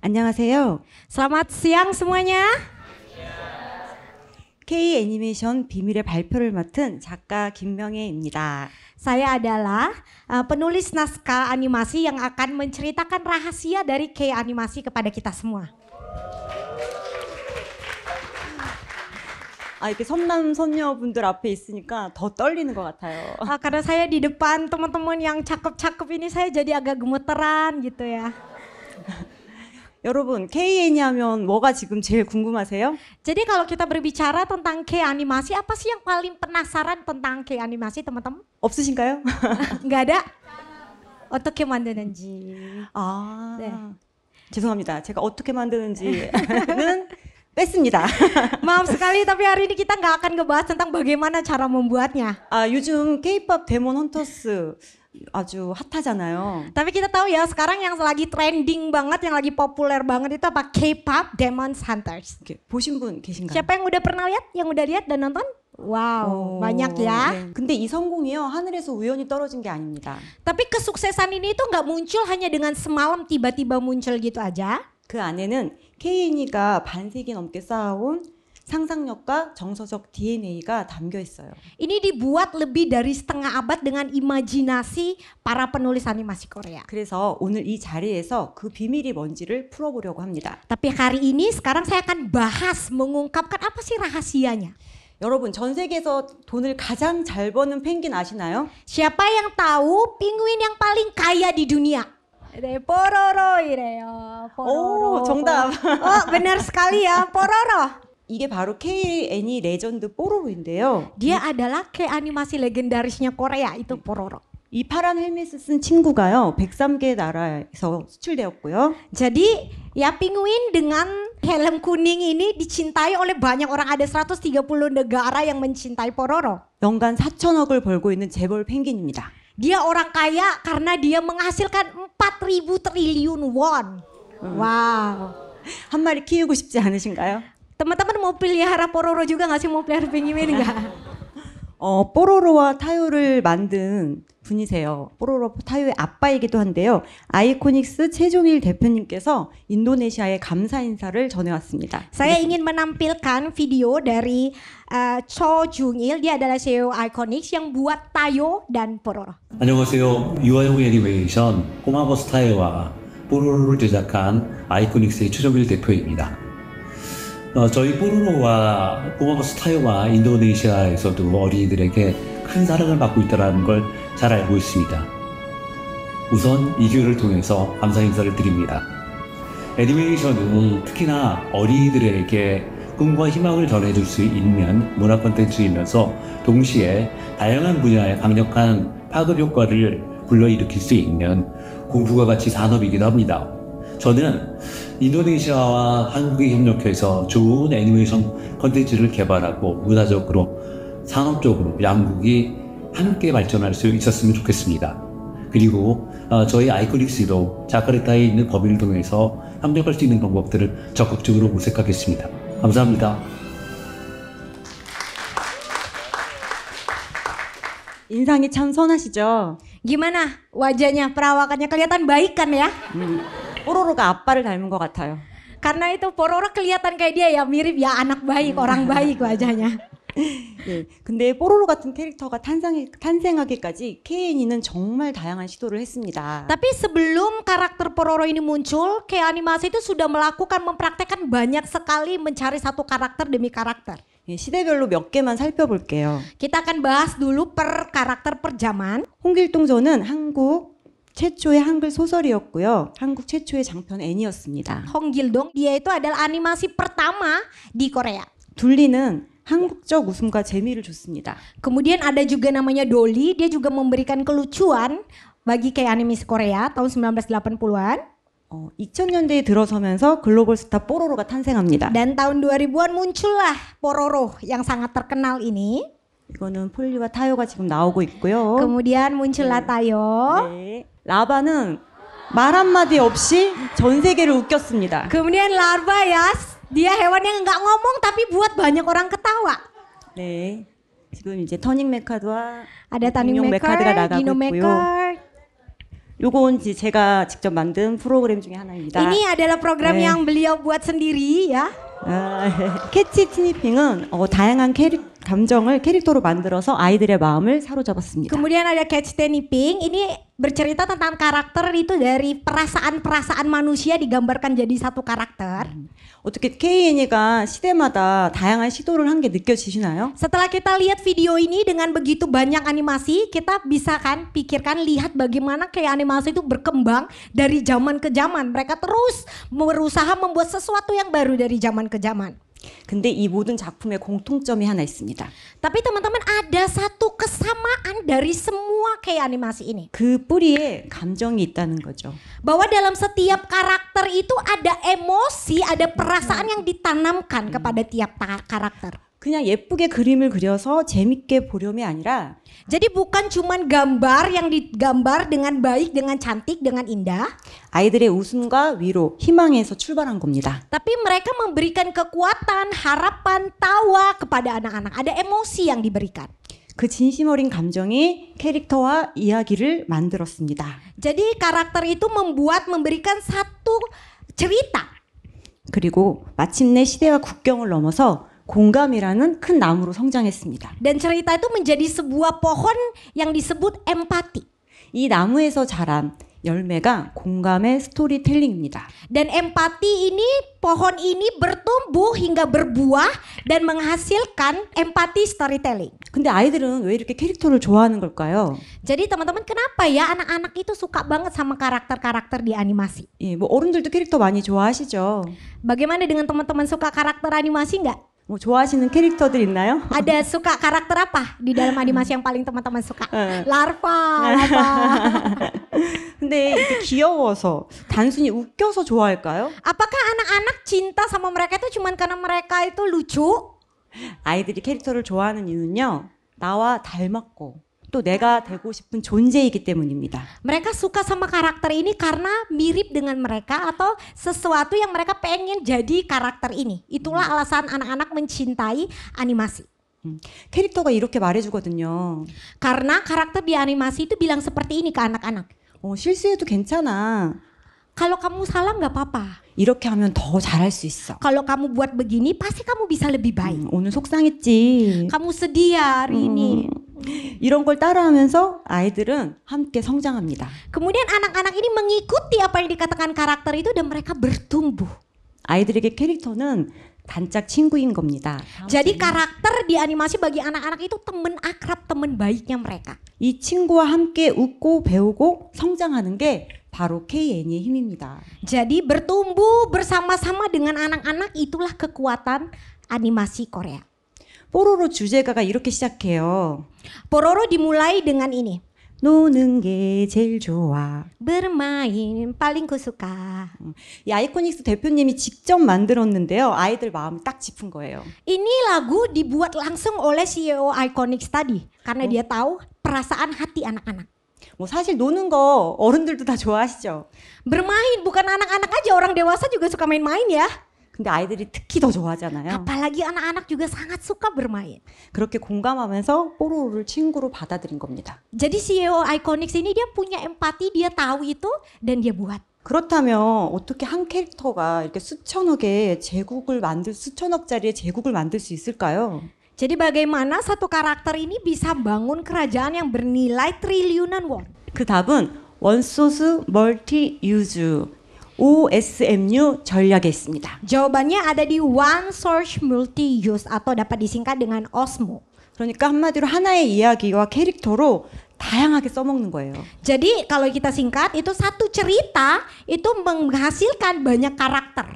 안녕하세요. Selamat siang semuanya. K 애니메이션 비밀의 발표를 맡은 작가 김명애입니다. Saya adalah penulis naskah animasi yang akan menceritakan rahasia dari K animasi kepada kita semua. 이렇게 선남선녀분들 앞에 있으니까 더 떨리는 것 같아요. Karena saya di depan teman-teman yang cakep-cakep ini saya jadi agak gemeteran gitu ya. 여러분, K 애니 하면 뭐가 지금 제일 궁금하세요? Jadi kalau kita berbicara tentang K animasi, apa sih yang paling penasaran tentang K animasi, teman-teman? 없으신가요? Nggak ada? 어떻게 만드는지. 네. 죄송합니다. 제가 어떻게 만드는지는 뺐습니다. Maaf sekali, tapi hari ini kita nggak akan ngebahas tentang bagaimana cara membuatnya. 요즘 K-pop 데몬 헌터스 아주 핫하잖아요. Tapi kita tahu ya sekarang yang lagi trending banget, yang lagi populer banget itu apa? K-pop Demon Hunters. 보신 분 계신가요? Siapa yang udah pernah lihat? Yang udah lihat dan nonton? Wow, banyak ya. 네. 근데 이 성공이요 하늘에서 우연히 떨어진 게 아닙니다. Tapi kesuksesan ini itu nggak muncul hanya dengan semalam tiba-tiba muncul gitu aja. 그 안에는 K 애니가 반세기 넘게 쌓아온 상상력과 정서적 DNA가 담겨 있어요. Ini dibuat lebih dari setengah abad dengan imajinasi para penulis animasi Korea. 그래서 오늘 이 자리에서 그 비밀이 뭔지를 풀어보려고 합니다. Tapi hari ini sekarang saya akan bahas mengungkapkan apa sih rahasianya. 여러분 전 세계에서 돈을 가장 잘 버는 펭귄 아시나요? Siapa yang tahu penguin yang paling kaya di dunia? Pororo 이래요. Pororo. 오, 정답. Benar sekali ya, Pororo. 이게 바로 K 애니 레전드 뽀로로인데요. Dia adalah K animasi legendarisnya Korea, itu Pororo. 이 파란 헬멧을 쓴 친구가요 103개 나라에서 수출되었고요. Jadi ya penguin dengan helm kuning ini dicintai oleh banyak orang, ada 130 negara yang mencintai Pororo. 연간 4천억을 벌고 있는 재벌 펭귄입니다. Dia orang kaya karena dia menghasilkan 4.000 triliun won. Wow. 한 마리 키우고 싶지 않으신가요? Teman-teman mau pelihara Pororo juga nggak sih, mau pelihara penguin nggak? 뽀로로와 타요를 만든 분이세요. 뽀로로 타요의 아빠이기도 한데요. 아이코닉스 최종일 대표님께서 인도네시아에 감사 인사를 전해왔습니다. Saya ingin menampilkan video dari Cho Jung-il. Dia adalah CEO Iconics yang buat Tayo dan Pororo. 안녕하세요. 유아용 애니메이션 꼬마버스 타요와 뽀로로를 제작한 아이코닉스의 최종일 대표입니다. 저희 뽀로로와 꼬마버스 타요와 인도네시아에서도 어린이들에게 큰 사랑을 받고 있다는 걸 잘 알고 있습니다. 우선 이 기회를 통해서 감사 인사를 드립니다. 애니메이션은 특히나 어린이들에게 꿈과 희망을 전해줄 수 있는 문화 콘텐츠이면서 동시에 다양한 분야의 강력한 파급 효과를 불러일으킬 수 있는 공부가 가치 산업이기도 합니다. 저는 인도네시아와 한국이 협력해서 좋은 애니메이션 콘텐츠를 개발하고 문화적으로, 산업적으로 양국이 함께 발전할 수 있었으면 좋겠습니다. 그리고 저희 아이코닉스도 자카르타에 있는 법인을 통해서 협력할 수 있는 방법들을 적극적으로 모색하겠습니다. 감사합니다. 인상이 참 선하시죠? Gimana wajahnya, perawakannya kelihatan baik kan ya? 뽀로로가 아빠를 닮은 것 같아요. Karena itu Pororo kelihatan kayak dia ya, mirip ya, anak baik, orang baik wajahnya. 네, 근데 뽀로로 같은 캐릭터가 탄생하기까지 K-애니는 정말 다양한 시도를 했습니다. Tapi sebelum karakter Pororo ini muncul, K animasi itu sudah mempraktekkan banyak sekali mencari satu karakter demi karakter. 네, 시대별로 몇 개만 살펴볼게요. Kita akan bahas dulu per karakter per zaman. 홍길동전은 한국 최초의 한글 소설이었고요. 한국 최초의 장편 애니였습니다. Hong Gil-dong, dia itu adalah animasi pertama di Korea. 둘리는 한국적 웃음과 재미를 줬습니다. Kemudian ada juga namanya Dolly, dia juga memberikan kelucuan bagi kayak animasi Korea tahun 1980-an. 2000년대에 들어서면서 글로벌 스타 뽀로로가 탄생합니다. Dan tahun 2000-an muncullah Pororo yang sangat terkenal ini. 이거는 폴리와 타요가 지금 나오고 있고요. Kemudian muncullah Tayo. 네. 라바는 말 한마디 없이 전 세계를 웃겼습니다. Kemudian Larva ya, dia hewan yang nggak ngomong tapi buat banyak orang ketawa. 네, 지금 이제 터닝 메카드와 Ada Turning 공룡 메카드가 Maker, 나가고 Dino 있고요. Maker. 요건 이제 제가 직접 만든 프로그램 중에 하나입니다. Ini adalah program 네. yang beliau buat sendiri ya. 캐치 스니핑은 다양한 감정을 캐릭터로 만들어서 아이들의 마음을 사로잡았습니다. Kemudian ada Catch Teniping, ini bercerita tentang karakter itu dari perasaan-perasaan manusia digambarkan jadi satu karakter. 어떻게 K&E가 시대마다 다양한 시도를 한 게 느껴지시나요? Setelah kita lihat video ini dengan begitu banyak animasi, kita bisa kan pikirkan lihat bagaimana kayak animasi itu berkembang dari zaman ke zaman. Mereka terus berusaha membuat sesuatu yang baru dari zaman ke zaman. 근데 이 모든 작품에 공통점이 하나 있습니다. Tapi teman-teman ada satu kesamaan dari semua kayak animasi ini. 그 뿌리에 감정이 있다는 거죠. Bahwa dalam setiap karakter itu ada emosi, ada perasaan yang ditanamkan kepada tiap karakter. 그냥 예쁘게 그림을 그려서 재밌게 보렴이 아니라 Jadi bukan cuman gambar yang digambar dengan baik, dengan cantik, dengan indah. 아이들의 웃음과 위로, 희망에서 출발한 겁니다. Tapi mereka memberikan kekuatan, harapan, tawa kepada anak-anak. Ada emosi yang diberikan. 그 진심 어린 감정이 캐릭터와 이야기를 만들었습니다. Jadi karakter itu memberikan satu cerita. 그리고 마침내 시대와 국경을 넘어서 공감이라는 큰 나무로 성장했습니다. Dan cerita itu menjadi sebuah pohon yang disebut empati. 이 나무에서 자란 열매가 공감의 스토리텔링입니다. Dan empati ini, pohon ini bertumbuh hingga berbuah dan menghasilkan empati storytelling. 근데 아이들은 왜 이렇게 캐릭터를 좋아하는 걸까요? Jadi teman-teman kenapa ya anak-anak itu suka banget sama karakter-karakter di animasi? 예, 뭐 어른들도 캐릭터 많이 좋아하시죠. Bagaimana dengan teman-teman suka karakter animasi nggak? 뭐 좋아하시는 캐릭터들 있나요? Ada suka karakter apa di dalam animasi yang paling teman-teman suka? larva. 근데 이게 귀여워서 단순히 웃겨서 좋아할까요? Apakah anak-anak cinta sama mereka itu cuman karena mereka itu lucu? 아이들이 캐릭터를 좋아하는 이유는요. 나와 닮았고 또 내가 되고 싶은 존재이기 때문입니다. Mereka suka sama karakter ini karena mirip dengan mereka atau sesuatu yang mereka pengen jadi karakter ini. Itulah alasan anak-anak mencintai animasi. 캐릭터가 이렇게 말해주거든요. Karena karakter di animasi itu bilang seperti ini ke anak-anak. 실수해도 괜찮아. Kalau kamu salah nggak apa-apa. 이렇게 하면 더 잘할 수 있어. Kalau kamu buat begini pasti kamu bisa lebih baik. 오늘 속상했지. Kamu sedih ya hari ini. 이런 걸 따라하면서 아이들은 함께 성장합니다. Kemudian anak-anak ini mengikuti apa yang dikatakan karakter itu dan mereka bertumbuh. 아이들에게 캐릭터는 단짝 친구인 겁니다. Jadi karakter di animasi bagi anak-anak itu teman akrab, teman baiknya mereka. 이 친구와 함께 웃고 배우고 성장하는 게 바로 K&E의 힘입니다. Jadi bertumbuh bersama-sama dengan anak-anak itulah kekuatan animasi Korea. 뽀로로 주제가가 이렇게 시작해요. Pororo dimulai dengan ini. 노는 게 제일 좋아. Bermain paling kusuka. 이 아이코닉스 대표님이 직접 만들었는데요. 아이들 마음이 딱 짚은 거예요. Ini lagu dibuat langsung oleh CEO Iconics tadi karena dia tahu perasaan hati anak-anak. 뭐 사실 노는 거 어른들도 다 좋아하시죠. Bermain bukan anak-anak aja, orang dewasa juga suka main-main ya. 근데 아이들이 특히 더 좋아하잖아요. Apalagi anak-anak juga sangat suka bermain. 그렇게 공감하면서 뽀로로를 친구로 받아들인 겁니다. Jadi CEO Iconics ini dia punya empati, dia tahu itu dan dia buat. 그렇다면 어떻게 한 캐릭터가 이렇게 수천억짜리의 제국을 만들 수 있을까요? Jadi bagaimana satu karakter ini bisa bangun kerajaan yang bernilai triliunan won? 그 답은 원소스 멀티 유즈 OSMU 전략에 있습니다. Jawabannya ada di One Source Multi Use atau dapat disingkat dengan OSMO. 그러니까 한마디로 하나의 이야기와 캐릭터로 다양하게 써먹는 거예요. Jadi kalau kita singkat itu satu cerita itu menghasilkan banyak karakter.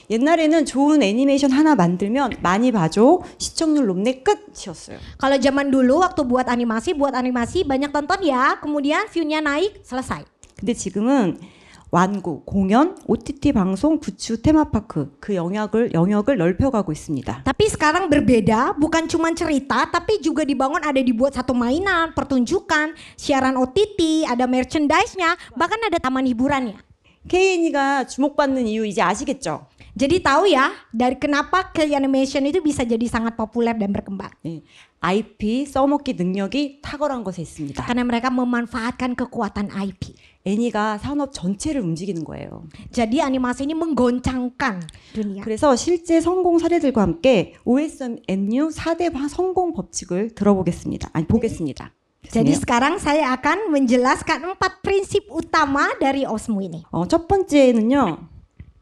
옛날에는 좋은 애니메이션 하나 만들면 많이 봐줘 시청률 높네 끝이었어요. Kalau zaman dulu waktu buat animasi banyak tonton ya, kemudian view-nya naik, selesai. 근데 지금은 완구, 공연, OTT 방송, 부추, 테마파크 그 영역을 넓혀가고 있습니다. Tapi sekarang berbeda, bukan cuma cerita, tapi juga dibuat satu mainan, pertunjukan, siaran OTT, ada merchandise-nya, bahkan ada taman hiburannya. K&E가 주목받는 이유 이제 아시겠죠? Jadi tahu ya, dari kenapa K animation itu bisa jadi sangat populer dan berkembang. 네. IP 써먹기 능력이 탁월한 것에 있습니다. Karena mereka memanfaatkan kekuatan IP. 애니가 산업 전체를 움직이는 거예요. Jadi animasi ini menggoncangkan dunia. 그래서 실제 성공 사례들과 함께 OSMU 4대 성공 법칙을 보겠습니다. Jadi 죄송해요. sekarang saya akan menjelaskan 4 prinsip utama dari OSMU ini. 첫 번째는요.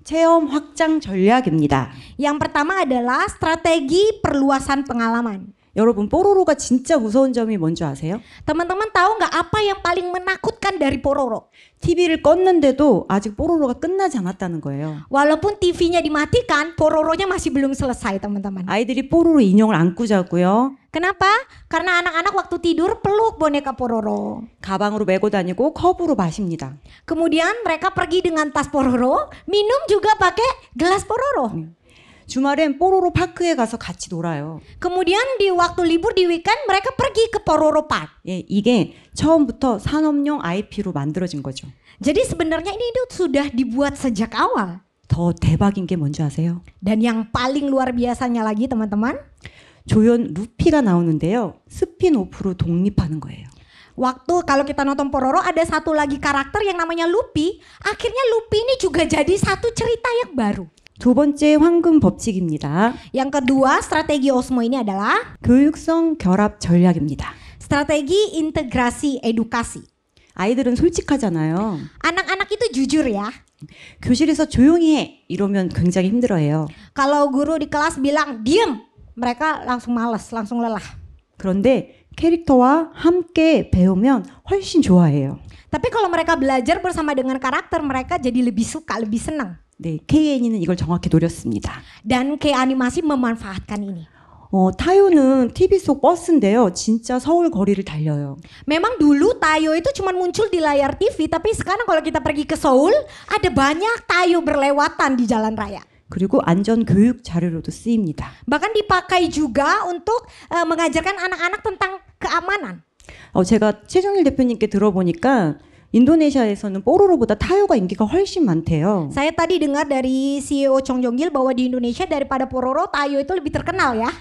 체험 확장 전략입니다. Yang pertama adalah strategi perluasan pengalaman. 여러분 뽀로로가 진짜 무서운 점이 뭔지 아세요? Teman-teman tahu nggak apa yang paling menakutkan dari Pororo? TV를 껐는데도 아직 뽀로로가 끝나지 않았다는 거예요. Walaupun TV-nya dimatikan, Pororonya masih belum selesai, teman-teman. 아이들이 뽀로로 인형을 안고 자고요. Kenapa? Karena anak-anak waktu tidur peluk boneka Pororo. 가방으로 메고 다니고 컵으로 마십니다. Kemudian mereka pergi dengan tas Pororo, minum juga pakai gelas Pororo. 주말엔 뽀로로 파크에 가서 같이 놀아요. Kemudian di waktu libur di weekend mereka pergi ke Pororo Park. 예, 이게 처음부터 산업용 IP로 만들어진 거죠. Jadi sebenarnya ini tuh sudah dibuat sejak awal. 더 대박인 게 뭔지 아세요? Dan yang paling luar biasanya lagi teman-teman, 조연 루피가 나오는데요. 스핀오프로 독립하는 거예요. waktu kalau kita nonton Pororo ada satu lagi karakter yang namanya Luffy. Akhirnya Luffy ini juga jadi satu cerita yang baru. 두 번째 황금 법칙입니다. Yang kedua strategi OSMO ini adalah 교육성 결합 전략입니다. strategi integrasi edukasi. 아이들은 솔직하잖아요. Anak-anak itu jujur ya. 교실에서 조용히 해 이러면 굉장히 힘들어해요. Kalau guru di kelas bilang diem, mereka langsung malas, langsung lelah. 그런데 캐릭터와 함께 배우면 훨씬 좋아해요. Tapi kalau mereka belajar bersama dengan karakter, mereka jadi lebih suka, lebih senang. 네, KN이는 이걸 정확히 노렸습니다. Dan kayak animasi memanfaatkan ini. 타요는 TV 속 버스인데요. 진짜 서울 거리를 달려요. Memang dulu Tayo itu cuma muncul di layar TV, tapi sekarang kalau kita pergi ke Seoul, ada banyak Tayo berlewatan di jalan raya. 그리고 안전 교육 자료로도 쓰입니다. Bahkan dipakai juga untuk mengajarkan anak-anak tentang keamanan. 제가 최정일 대표님께 들어보니까 인도네시아에서는 뽀로로보다 타요가 인기가 훨씬 많대요. Saya tadi dengar dari CEO Chong Jong-gil bahwa di Indonesia daripada Pororo, Tayo itu lebih terkenal ya.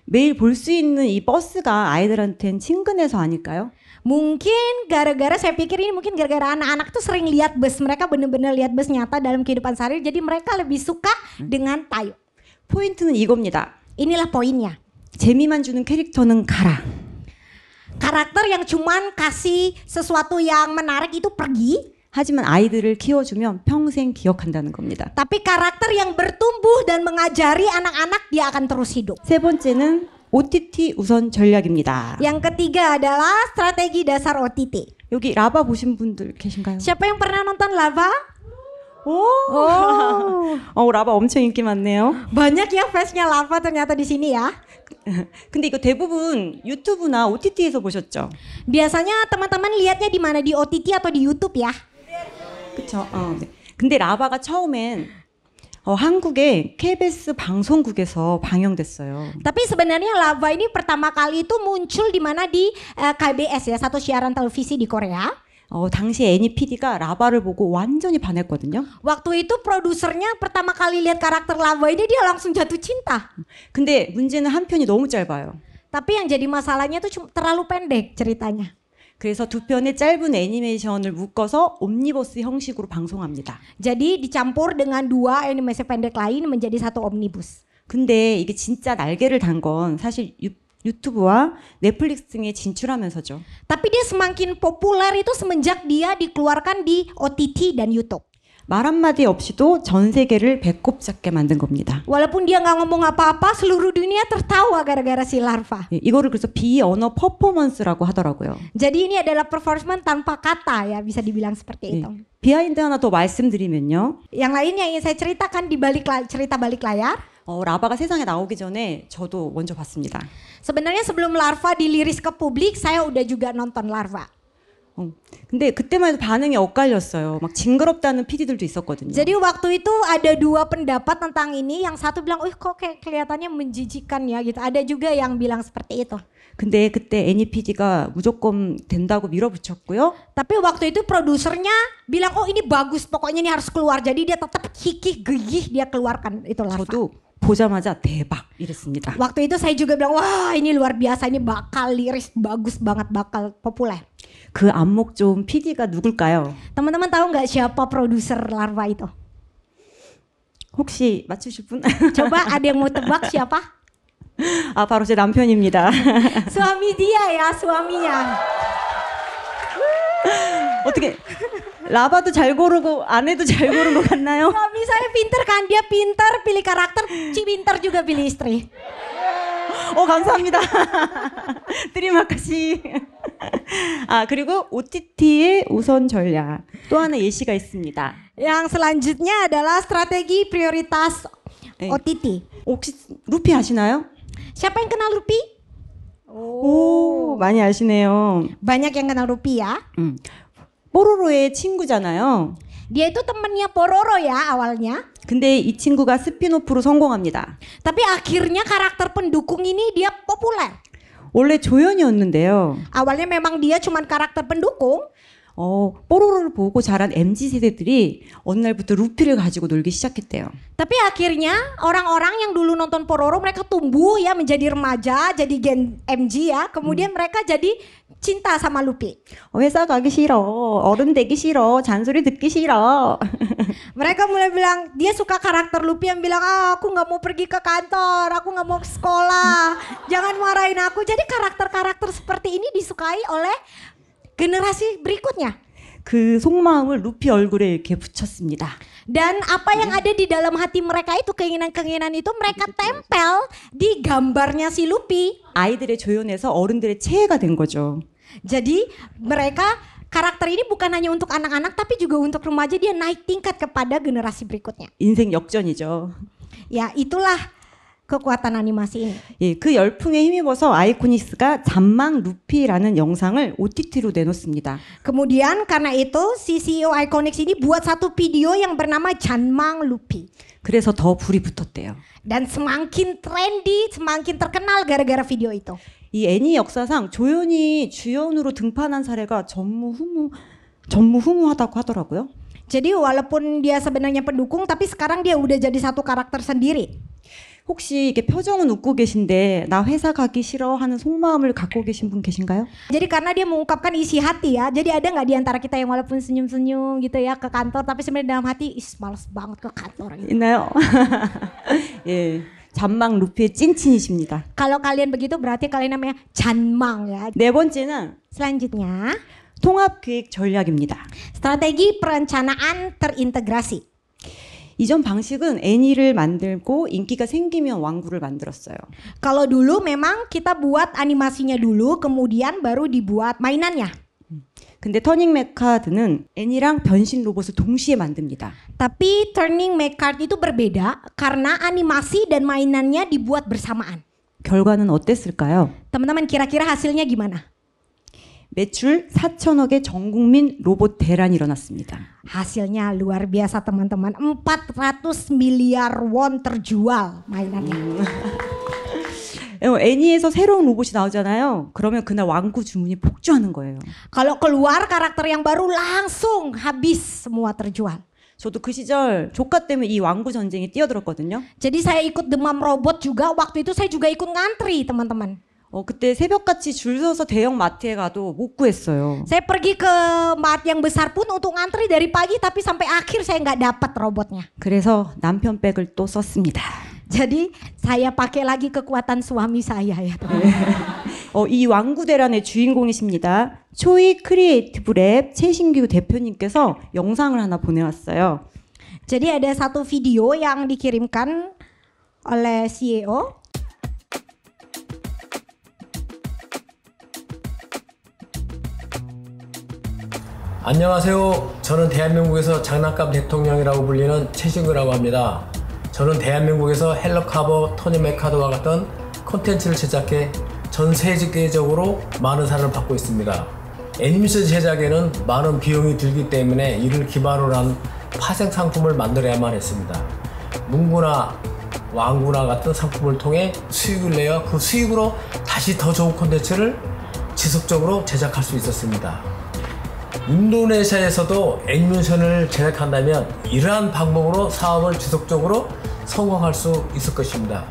매일 볼 수 있는 이 버스가 아이들한테는 친근해서 아닐까요? Mungkin gara-gara saya pikir ini mungkin gara-gara anak-anak tuh sering lihat bus, mereka benar-benar lihat bus nyata dalam kehidupan sehari, jadi mereka lebih suka dengan Tayo. 포인트는 이겁니다. Inilah poinnya. 재미만 주는 캐릭터는 가라. Karakter yang cuman kasih sesuatu yang menarik itu pergi. 하지만 아이들을 키워주면 평생 기억한다는 겁니다. Tapi karakter yang bertumbuh dan mengajari anak-anak dia akan terus hidup. 세 번째는 OTT 우선 전략입니다. Yang ketiga adalah strategi dasar OTT. 여기 라바 보신 분들 계신가요? Siapa yang pernah nonton Lava? 라바 엄청 인기 많네요. Banyak ya fansnya Lava ternyata di sini ya. 근데 이거 대부분 유튜브나 OTT에서 보셨죠? Biasanya teman-teman lihatnya di mana, di OTT atau di YouTube ya? 그쵸? 네. 근데 라바가 처음엔 한국의 KBS 방송국에서 방영됐어요. Tapi sebenarnya Lava ini pertama kali itu muncul di mana di KBS ya, satu siaran televisi di Korea. 당시 애니 PD가 라바를 보고 완전히 반했거든요. Waktu itu produsernya pertama kali lihat karakter Lava ini dia langsung jatuh cinta. 근데 문제는 한 편이 너무 짧아요. Tapi yang jadi masalahnya tuh terlalu pendek ceritanya. 그래서 두 편의 짧은 애니메이션을 묶어서 옴니버스 형식으로 방송합니다. Jadi dicampur dengan dua animasi pendek lain menjadi satu omnibus. 근데 이게 진짜 날개를 단 건 사실 유튜브와 넷플릭스 등에 진출하면서죠. Tapi dia semakin populer itu semenjak dia dikeluarkan di OTT dan YouTube. 말 한마디 없이도 전 세계를 배꼽 잡게 만든 겁니다. Walaupun dia nggak ngomong apa-apa, seluruh dunia tertawa gara-gara si Larva. 이거를 그래서 비언어 퍼포먼스라고 하더라고요. Jadi ini adalah performance tanpa kata ya, bisa dibilang seperti itu. 비하인드 하나 더 말씀드리면요. Yang lain yang ingin saya ceritakan di balik cerita balik layar. 라바가 세상에 나오기 전에 저도 먼저 봤습니다. Sebenarnya sebelum Larva diliris ke publik, saya udah juga nonton Larva. 근데 그때만 해도 반응이 엇갈렸어요. 막 징그럽다는 PD들도 있었거든요. Jadi waktu itu ada dua pendapat tentang ini. Yang satu bilang, kok kayak kelihatannya menjijikan ya gitu. Ada juga yang bilang seperti itu. 근데 그때 애니 PD가 무조건 된다고 밀어붙였고요. Tapi waktu itu produsernya bilang, ini bagus, pokoknya ini harus keluar. Jadi dia tetap kikih gigih dia keluarkan itu Larva. 저도 보자마자 대박 이랬습니다. Waktu itu saya juga bilang, wah ini luar biasa, ini bakal liris bagus banget, bakal populer. 그 안목 좋은 PD가 누굴까요? Teman-teman tahu nggak siapa produser larva itu? 혹시 맞추실 분? Coba ada yang mau tebak siapa? 아, 바로 제 남편입니다. Suami dia ya, suaminya. 어떻게 라바도 잘 고르고 아내도 잘 고른 것 같나요? Suami saya pinter kan, dia pinter pilih karakter, pinter juga pilih istri. 감사합니다. 드리마카시. 아, 그리고 OTT의 우선 전략. 또 하나 예시가 있습니다. Yang selanjutnya adalah strategi prioritas OTT. 혹시 루피 아시나요? Siapa yang kenal Rupi? 오, 많이 아시네요. Banyak yang kenal Rupi ya. 뽀로로의 친구잖아요. Dia itu temennya Pororo ya awalnya. 근데 이 친구가 스피노프로 성공합니다. Tapi akhirnya karakter pendukung ini dia populer. 원래 조연이었는데요. Awalnya memang dia cuman karakter pendukung. 뽀로로를 보고 자란 MZ 세대들이 어느 날부터 루피를 가지고 놀기 시작했대요. Tapi akhirnya orang-orang yang dulu nonton Pororo mereka tumbuh ya menjadi remaja, jadi gen MG ya. Kemudian mereka jadi cinta sama Luffy. 회사 가기 싫어. 어른 되기 싫어. 잔소리 듣기 싫어. Mereka mulai bilang, dia suka karakter Luffy yang bilang, aku gak mau pergi ke kantor, aku gak mau ke sekolah, jangan marahin aku. Jadi karakter-karakter seperti ini disukai oleh generasi berikutnya. 그 속마음을 루피 얼굴에 이렇게 붙였습니다. Dan apa yang ada di dalam hati mereka itu, keinginan-keinginan itu mereka tempel di gambarnya si Luffy. 아이들의 조연에서 어른들의 체해가 된 거죠. Jadi mereka karakter ini bukan hanya untuk anak-anak tapi juga untuk remaja, dia naik tingkat kepada generasi berikutnya. 인생 역전이죠. Ya itulah kekuatan animasi ini. 예, 그 열풍에 힘입어서 아이코닉스가 잔망 루피라는 영상을 OTT로 내놓습니다. Kemudian karena itu si CEO Iconics ini buat satu video yang bernama Janmang Luffy. 그래서 더 불이 붙었대요. Dan semakin trendy, semakin terkenal gara-gara video itu. 이 애니 역사상 조연이 주연으로 등판한 사례가 전무후무하다고 하더라고요. Jadi walaupun dia sebenarnya pendukung tapi sekarang dia udah jadi satu karakter sendiri. 혹시 이게 표정은 웃고 계신데 나 회사 가기 싫어 하는 속마음을 갖고 계신 분 계신가요? Jadi karena dia mengungkapkan isi hati ya. Jadi ada nggak di antara kita yang walaupun senyum-senyum gitu ya ke kantor tapi sebenarnya dalam hati males banget ke kantor gitu. 있나요? 예, 잔망 루피의 찐친이십니다. Kalau kalian begitu berarti kalian namanya Janmang ya. 네 번째는 Selanjutnya 통합기획 전략입니다. strategi perencanaan terintegrasi. 이전 방식은 애니를 만들고 인기가 생기면 왕구를 만들었어요. Kalau dulu memang kita buat animasinya dulu, kemudian baru dibuat mainannya. 근데 터닝 메카드는 애니랑 변신 로봇을 동시에 만듭니다. Tapi Turning Mechard itu berbeda karena animasi dan mainannya dibuat bersamaan. 결과는 어땠을까요? Teman-teman kira-kira hasilnya gimana? 매출 4천억의 전국민 로봇 대란이 일어났습니다. Hasilnya luar biasa teman-teman. 400 miliar won terjual mainannya. 애니에서 새로운 로봇이 나오잖아요. 그러면 그날 왕구 주문이 폭주하는 거예요. Kalau keluar karakter yang baru langsung habis semua terjual. 저도 그 시절 조카 때문에 이 왕구 전쟁에 뛰어들었거든요. Jadi saya ikut demam robot juga. Waktu itu saya juga ikut ngantri teman-teman. 그때 새벽같이 줄 서서 대형 마트에 가도 못 구했어요. Saya pergi ke mart yang besar pun untuk ngantri dari pagi tapi sampai akhir saya nggak dapat robotnya. 그래서 남편 백을 또 썼습니다. Jadi saya pakai lagi kekuatan suami saya ya. 이 왕구 대란의 주인공이십니다. 초이 크리에이티브랩 최신규 대표님께서 영상을 하나 보내왔어요. Jadi ada satu video yang dikirimkan oleh CEO. 안녕하세요. 저는 대한민국에서 장난감 대통령이라고 불리는 최신규라고 합니다. 저는 대한민국에서 헬로카버, 토니 메카드와 같은 콘텐츠를 제작해 전 세계적으로 많은 사랑을 받고 있습니다. 애니메이션 제작에는 많은 비용이 들기 때문에 이를 기반으로 한 파생 상품을 만들어야만 했습니다. 문구나 왕구나 같은 상품을 통해 수익을 내어 그 수익으로 다시 더 좋은 콘텐츠를 지속적으로 제작할 수 있었습니다. 인도네시아에서도 애니메이션을 제작한다면 이러한 방법으로 사업을 지속적으로 성공할 수 있을 것입니다.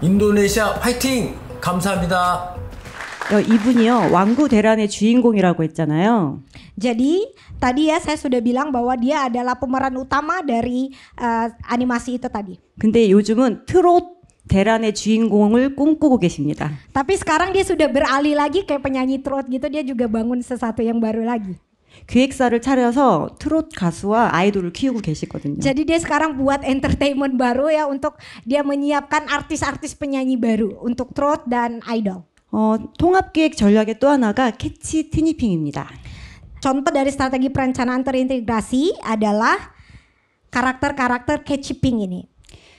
인도네시아 파이팅! 감사합니다. 이분이요 왕구 대란의 주인공이라고 했잖아요. Jadi tadi ya saya sudah bilang bahwa dia adalah pemeran utama dari animasi itu tadi. 근데 요즘은 트롯 대란의 주인공을 꿈꾸고 계십니다. Tapi sekarang dia sudah beralih lagi kayak penyanyi trot gitu, dia juga bangun sesuatu yang baru lagi. 기획사를 차려서 트롯 가수와 아이돌을 키우고 계시거든요. Jadi dia sekarang buat entertainment baru ya untuk dia menyiapkan artis-artis penyanyi baru untuk trot dan idol. 통합기획 전략의 또 하나가 캐치 티니핑입니다. Contoh dari strategi perencanaan terintegrasi adalah karakter-karakter catchy-ping ini.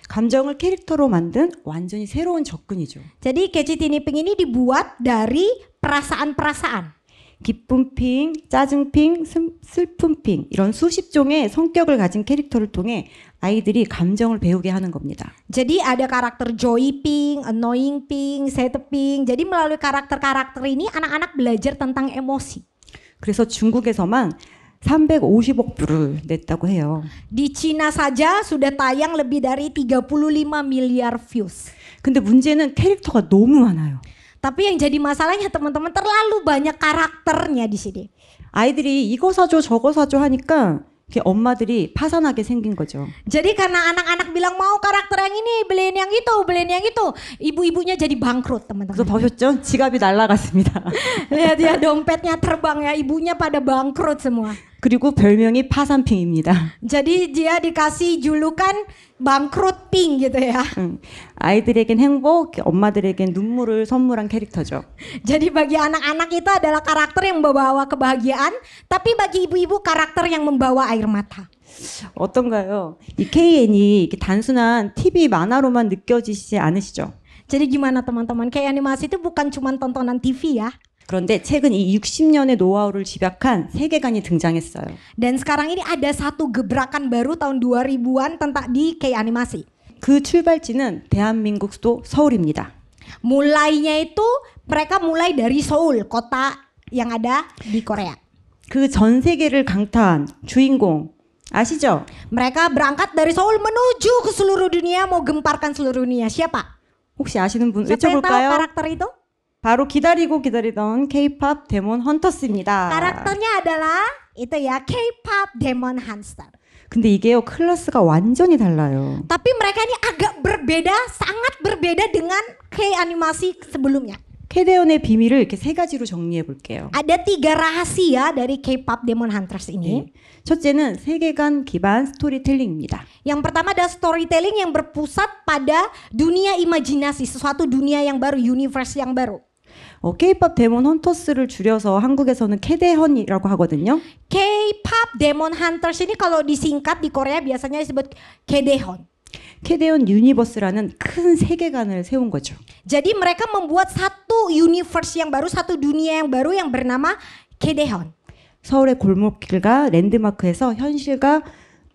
감정을 캐릭터로 만든 완전히 새로운 접근이죠. Jadi catchy tinyping ini dibuat dari perasaan-perasaan. 기쁜 핑, 짜증 핑, 슬픈 핑 이런 수십 종의 성격을 가진 캐릭터를 통해 아이들이 감정을 배우게 하는 겁니다. Jadi ada karakter joy ping, annoying ping, sad ping. Jadi melalui karakter-karakter ini anak-anak belajar tentang emosi. 그래서 중국에서만 350억 뷰를 냈다고 해요. Di Cina saja sudah tayang lebih dari 35 miliar views. 근데 문제는 캐릭터가 너무 많아요. Tapi yang jadi masalahnya teman-teman terlalu banyak karakternya di sini. 아이들이 이거 사줘 저거 사줘 하니까 엄마들이 파산하게 생긴 거죠. Jadi karena anak-anak bilang mau karakter yang ini, beliin yang itu, ibu-ibunya jadi bangkrut teman-teman. 그래서 보셨죠? 지갑이 날아갔습니다. Lihat ya dompetnya terbang ya, ibunya pada bangkrut semua. 그리고 별명이 파산핑입니다. Jadi dia dikasih julukan bangkrut pink gitu ya. 아이들에겐 행복, 엄마들에겐 눈물을 선물한 캐릭터죠. Jadi bagi anak-anak itu adalah karakter yang membawa kebahagiaan, tapi bagi ibu-ibu karakter yang membawa air mata. 어떤가요? 이 KN이 단순한 TV 만화로만 느껴지지 않으시죠? Jadi gimana teman-teman? Kayak animasi itu bukan cuma tontonan TV ya. 그런데 최근 이 60년의 노하우를 집약한 세계관이 등장했어요. Dan sekarang ini ada satu gebrakan baru tahun 2000-an tentang di K animasi. 그 출발지는 대한민국 수도 서울입니다. Mulainya itu mereka mulai dari Seoul, kota yang ada di Korea. 그 전 세계를 강타한 주인공 아시죠? Mereka berangkat dari Seoul menuju ke seluruh dunia, mau gemparkan seluruh dunia. Siapa? 혹시 아시는 분 Siapa yang tahu 외쳐볼까요? karakter itu? 바로 기다리던 K-pop 데몬 헌터스입니다. Karakternya adalah itu ya K-pop Demon Hunter. 근데 이게요 클래스가 완전히 달라요. Tapi mereka ini agak berbeda, sangat berbeda dengan K animasi sebelumnya. 캐데온의 비밀을 이렇게 세 가지로 정리해 볼게요. Ada 3 rahasia dari K-pop Demon Hunters ini. 첫째는 세계관 기반 스토리텔링입니다. Yang pertama adalah storytelling yang berpusat pada dunia imajinasi, sesuatu dunia yang baru, universe yang baru. K-pop 데몬 헌터스를 줄여서 한국에서는 캐데헌이라고 하거든요. K-pop Demon Hunters ini kalau disingkat di Korea biasanya disebut Kdaeon. 캐데온 유니버스라는 큰 세계관을 세운 거죠. Jadi mereka membuat satu universe yang baru, satu dunia yang baru yang bernama Kdaeon. 서울의 골목길과 랜드마크에서 현실과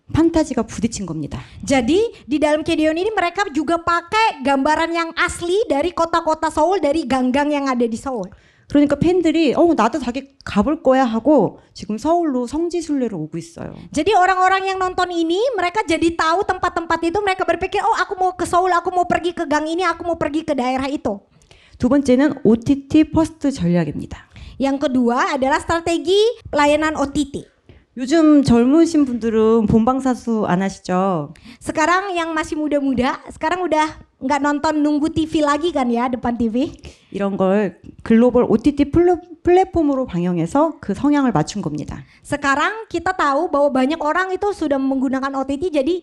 판타지가 부딪힌 겁니다. Jadi di dalam Kdaeon ini mereka juga pakai gambaran yang asli dari kota-kota Seoul, dari gang-gang yang ada di Seoul. 그러니까 팬들이 나도 자기 가볼 거야 하고 지금 서울로 성지순례로 오고 있어요. Jadi orang-orang yang nonton ini mereka jadi tahu tempat-tempat itu, mereka berpikir aku mau ke Seoul, aku mau pergi ke gang ini, aku mau pergi ke daerah itu. 두 번째는 OTT 퍼스트 전략입니다. Yang kedua adalah strategi layanan OTT. 요즘 젊으신 분들은 본방사수 안 하시죠? Sekarang yang masih muda-muda, sekarang udah nggak nonton nunggu TV lagi kan ya depan TV. 이런 걸 글로벌 OTT 플랫폼으로 방영해서 그 성향을 맞춘 겁니다. Sekarang kita tahu bahwa banyak orang itu sudah menggunakan OTT, jadi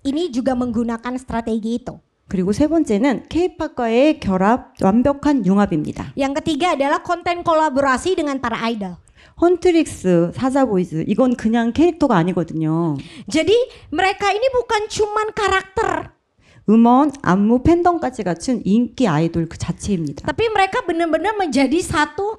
ini juga menggunakan strategi itu. 그리고 세 번째는 K-팝과의 결합, 완벽한 융합입니다. Yang ketiga adalah konten kolaborasi dengan para idol. 헌트릭스, 사자보이즈 이건 그냥 캐릭터가 아니거든요. Jadi mereka ini bukan cuman karakter, 음원, 안무, 팬덤까지 갖춘 인기 아이돌 그 자체입니다. tapi mereka benar-benar menjadi satu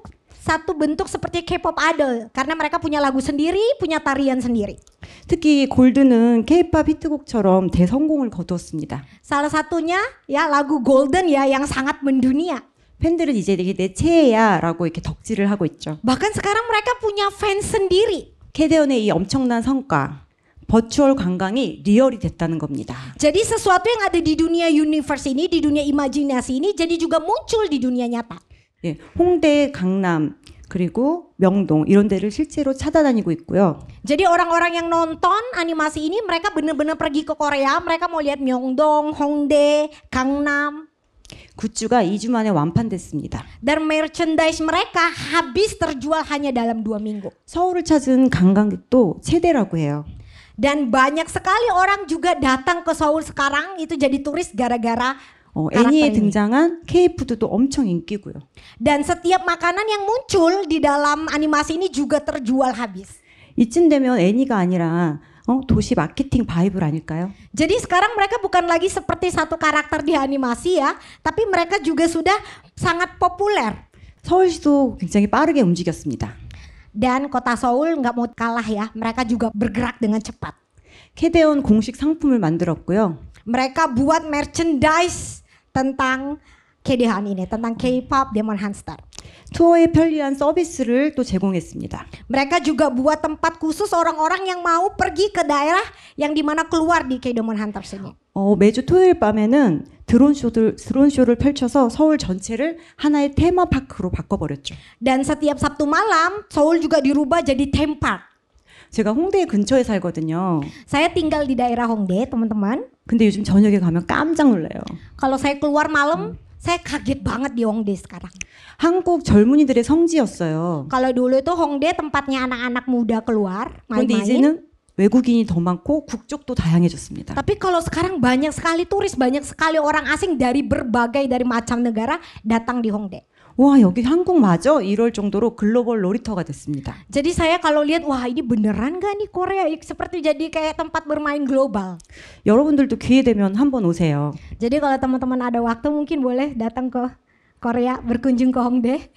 bentuk seperti K-pop idol karena mereka punya lagu sendiri, punya tarian sendiri. 특히 골드는 K-팝 히트곡처럼 대성공을 거두었습니다. Salah satunya ya lagu Golden ya yang sangat mendunia. 팬들은 이제 이게 내 최애야라고 이렇게 덕질을 하고 있죠. Bahkan sekarang mereka punya fans sendiri. 캐데온의 이 엄청난 성과, 버추얼 관광이 리얼이 됐다는 겁니다. Jadi sesuatu yang ada di dunia universe ini, di dunia imajinasi ini jadi juga muncul di dunia nyata. 예, 홍대, 강남, 그리고 명동 이런 데를 실제로 찾아다니고 있고요. Jadi orang-orang yang nonton animasi ini mereka benar-benar pergi ke Korea, mereka mau lihat Myeongdong, Hongdae, Gangnam. 굿즈가 2주 만에 완판됐습니다. Dan merchandise mereka habis terjual hanya dalam 2 minggu. 서울을 찾은 관광객도 최대라고 해요. Dan banyak sekali orang juga datang ke Seoul sekarang itu jadi turis gara-gara 애니에 karakter ini. 등장한 K푸드도 엄청 인기고요. Dan setiap makanan yang muncul di dalam animasi ini juga terjual habis. 이쯤 되면 애니가 아니라 도시 마케팅 바이블 아닐까요? Jadi sekarang mereka bukan lagi seperti satu karakter di animasi ya, tapi mereka juga sudah sangat populer. 서울시도 굉장히 빠르게 움직였습니다. Dan kota Seoul nggak mau kalah ya, mereka juga bergerak dengan cepat. 캐데온 공식 상품을 만들었고요. Mereka buat merchandise tentang K-Daehan ini, tentang K-pop Demon Hunter. 투어에 편리한 서비스를 또 제공했습니다. Mereka juga buat tempat khusus orang-orang yang mau pergi ke daerah yang dimana keluar di K-Demon Hunters ini. 매주 토요일 밤에는 드론쇼를 펼쳐서 서울 전체를 하나의 테마파크로 바꿔버렸죠. Dan setiap Sabtu malam, Seoul juga dirubah jadi theme park. 제가 홍대 근처에 살거든요. Saya tinggal di daerah Hongdae, teman-teman. 근데 요즘 저녁에 가면 깜짝 놀라요. Kalau saya keluar malam, saya kaget banget di Hongdae sekarang. 한국 젊은이들의 성지였어요. Kalau dulu itu Hongdae tempatnya anak-anak muda keluar 그런데 main-main. 이제는 외국인이 더 많고 국적도 다양해졌습니다. Tapi kalau sekarang banyak sekali turis, banyak sekali orang asing dari macam negara datang di Hongdae. 와 여기 한국 맞아? 이럴 정도로 글로벌 놀이터가 됐습니다. Jadi saya kalau lihat wah ini beneran gak nih Korea seperti jadi kayak tempat bermain global. 여러분들도 기회 되면 한번 오세요. Jadi kalau teman-teman ada waktu mungkin boleh datang ke Korea berkunjung ke Hongdae.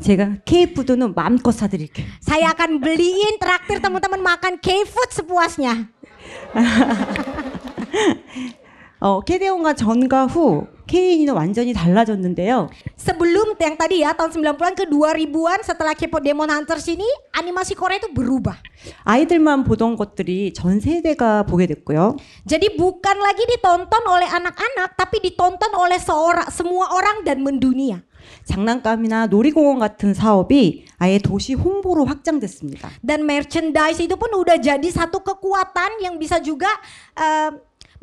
제가 K푸드는 마음껏 사드릴게요. Saya akan beliin traktir teman-teman makan K-food sepuasnya. 캐데온과 전과 후 K인은 완전히 달라졌는데요. Sebelum yang tadi ya tahun 90-an ke 2000-an setelah K-pop Demon Hunters ini animasi Korea itu berubah. 아이들만 보던 것들이 전 세대가 보게 됐고요. Jadi bukan lagi ditonton oleh anak-anak tapi ditonton oleh semua orang dan mendunia. 장난감이나 놀이공원 같은 사업이 아예 도시 홍보로 확장됐습니다. Dan merchandise itu pun udah jadi satu kekuatan yang bisa juga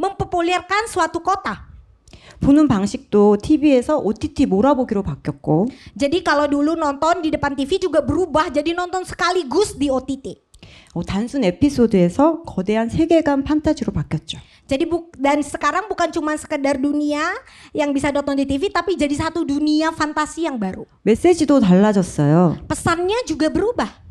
mempopulerkan suatu kota. 보는 방식도 TV에서 OTT 몰아보기로 바뀌었고 Jadi kalau dulu nonton di depan TV juga berubah jadi nonton sekaligus di OTT. 단순 에피소드에서 거대한 세계관 판타지로 바뀌었죠. Jadi dan sekarang bukan cuma sekedar dunia yang bisa nonton di TV tapi jadi satu dunia fantasi yang baru. 메시지도 달라졌어요. Pesannya juga berubah.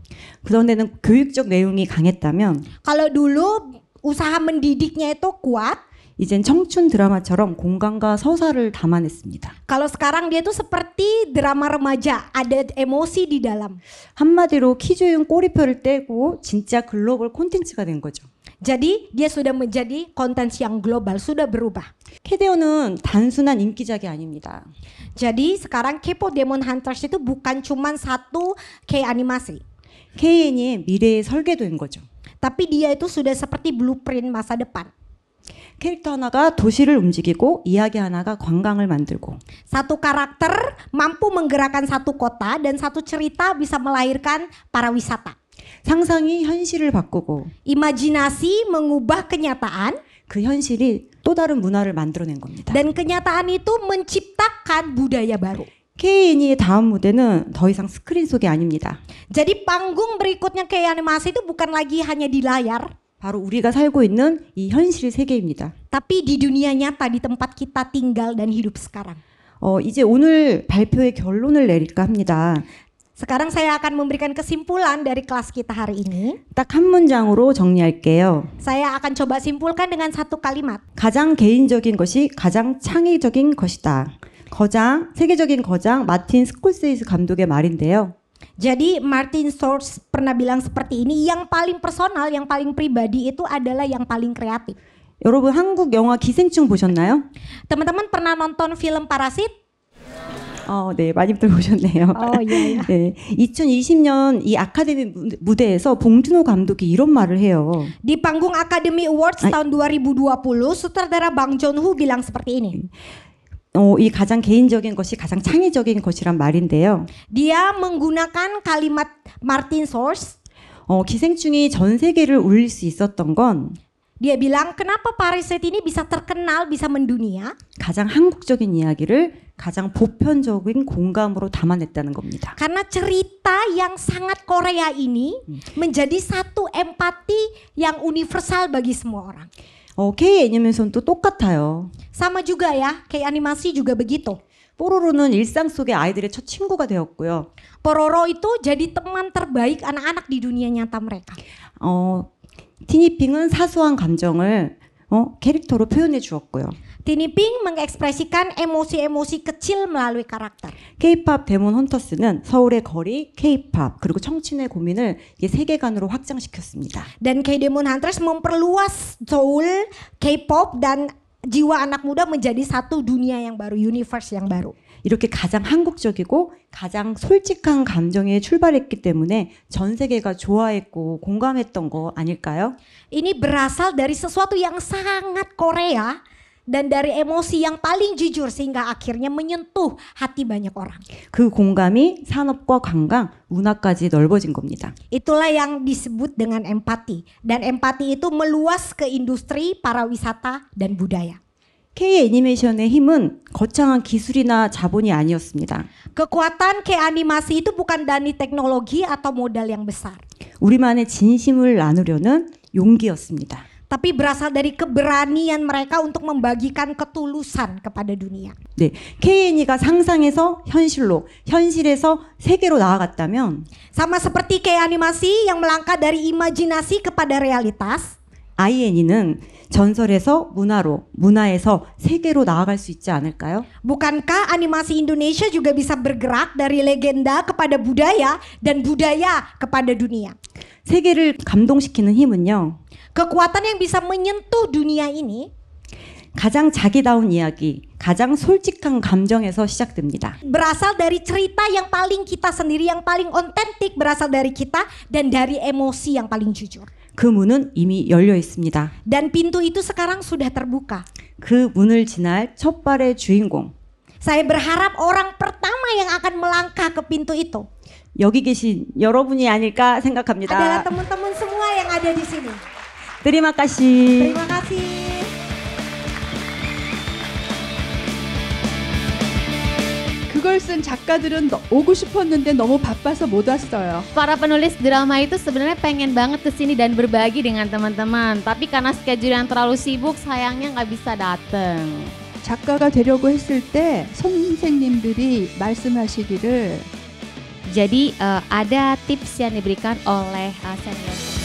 그전에는 교육적 내용이 강했다면 Kalau dulu usaha mendidiknya itu kuat, 이젠 청춘 드라마처럼 공감과 서사를 담아냈습니다. kalau sekarang dia tuh seperti drama remaja, ada emosi di dalam. 한마디로 키조용 꼬리표를 떼고 진짜 글로벌 콘텐츠가 된 거죠. Jadi dia sudah menjadi konten yang global, sudah berubah. 캐데온은 단순한 인기작이 아닙니다. Jadi sekarang K-pop Demon Hunters itu bukan cuma satu K animasi. KN의 미래의 설계도인 거죠. Tapi dia itu sudah seperti blueprint masa depan. 캐릭터 하나가 도시를 움직이고 이야기 하나가 관광을 만들고 Satu karakter mampu menggerakkan satu kota dan satu cerita bisa melahirkan para wisata. 상상이 현실을 바꾸고 Imajinasi mengubah kenyataan 그 현실이 또 다른 문화를 만들어낸 겁니다. dan kenyataan itu menciptakan budaya baru. KN의 다음 무대는 더 이상 스크린 속이 아닙니다. Jadi panggung berikutnya kayak animasi itu bukan lagi hanya di layar, 바로 우리가 살고 있는 이 현실 세계입니다. tapi di dunia nyata di tempat kita tinggal dan hidup sekarang. 이제 오늘 발표의 결론을 내릴까 합니다. Sekarang saya akan memberikan kesimpulan dari kelas kita hari ini. 딱 한 문장으로 정리할게요. Saya akan coba simpulkan dengan satu kalimat. 가장 개인적인 것이 가장 창의적인 것이다. 세계적인 거장 마틴 스콜세이스 감독의 말인데요. Jadi Martin Scorsese pernah bilang seperti ini, yang paling personal, yang paling pribadi itu adalah yang paling kreatif. 여러분 한국 영화 기생충 보셨나요? Teman-teman pernah nonton film Parasit? 네, 많이들 보셨네요. iya. 네, 2020년 이 아카데미 무대에서 봉준호 감독이 이런 말을 해요. Di panggung Academy Awards tahun 2020, sutradara Bang Joon-ho bilang seperti ini. 이 가장 개인적인 것이 가장 창의적인 것이란 말인데요. Dia menggunakan kalimat Martin Source. 기생충이 전 세계를 울릴 수 있었던 건 Dia bilang kenapa Parasite ini bisa terkenal, bisa mendunia? 가장 한국적인 이야기를 가장 보편적인 공감으로 담아냈다는 겁니다. Karena cerita yang sangat Korea ini menjadi satu empati yang universal bagi semua orang. K 애니메이션도 똑같아요. Sama juga ya, kayak animasi juga begitu. 뽀로로는 일상 속의 아이들의 첫 친구가 되었고요. Pororo itu jadi teman terbaik anak-anak di dunia nyata mereka. 티니핑은 사소한 감정을 캐릭터로 표현해 주었고요. Tini Ping mengekspresikan emosi-emosi kecil melalui karakter. K-팝 데몬 헌터스는 서울의 거리, K-팝 그리고 청춘의 고민을 세계관으로 확장시켰습니다. Dan K-Demon Hunters memperluas Seoul, K-pop dan jiwa anak muda menjadi satu dunia yang baru, universe yang baru. 이렇게 가장 한국적이고 가장 솔직한 감정에 출발했기 때문에 전 세계가 좋아했고 공감했던 거 아닐까요? Ini berasal dari sesuatu yang sangat Korea dan dari emosi yang paling jujur sehingga akhirnya menyentuh hati banyak orang. 그 공감이 산업과 관광, 문화까지 넓어진 겁니다. Itulah yang disebut dengan empati. Dan empati itu meluas ke industri, pariwisata, dan budaya. K 애니메이션의 힘은 거창한 기술이나 자본이 아니었습니다. Kekuatan K-animasi itu bukan dari teknologi atau modal yang besar. 우리만의 진심을 나누려는 용기였습니다. Tapi berasal dari keberanian mereka untuk membagikan ketulusan kepada dunia. 네, K-애니가 상상에서 현실로, 현실에서 세계로 나아갔다면 Sama seperti K-animasi yang melangkah dari imajinasi kepada realitas, I-애니는 전설에서 문화로, 문화에서 세계로 나아갈 수 있지 않을까요? bukankah animasi Indonesia juga bisa bergerak dari legenda kepada budaya dan budaya kepada dunia? 세계를 감동시키는 힘은요. Kekuatan yang bisa menyentuh dunia ini 가장 자기다운 이야기, 가장 솔직한 감정에서 시작됩니다. berasal dari cerita yang paling kita sendiri, yang paling otentik berasal dari kita dan dari emosi yang paling jujur. 그 문은 이미 열려 있습니다. Dan pintu itu sekarang sudah terbuka. 그 문을 지날 첫 발의 주인공. Saya berharap orang pertama yang akan melangkah ke pintu itu 여기 계신 여러분이 아닐까 adalah 생각합니다. teman-teman semua yang ada di sini. Terima kasih. Terima kasih. 그걸 쓴 작가들은 오고 싶었는데 너무 바빠서 못 왔어요. Para penulis drama itu sebenarnya pengen banget kesini dan berbagi dengan teman-teman. Tapi karena schedule yang terlalu sibuk, sayangnya nggak bisa datang. 작가가 되려고 했을 때 선생님들이 말씀하시기를 Jadi ada tips yang diberikan oleh senior.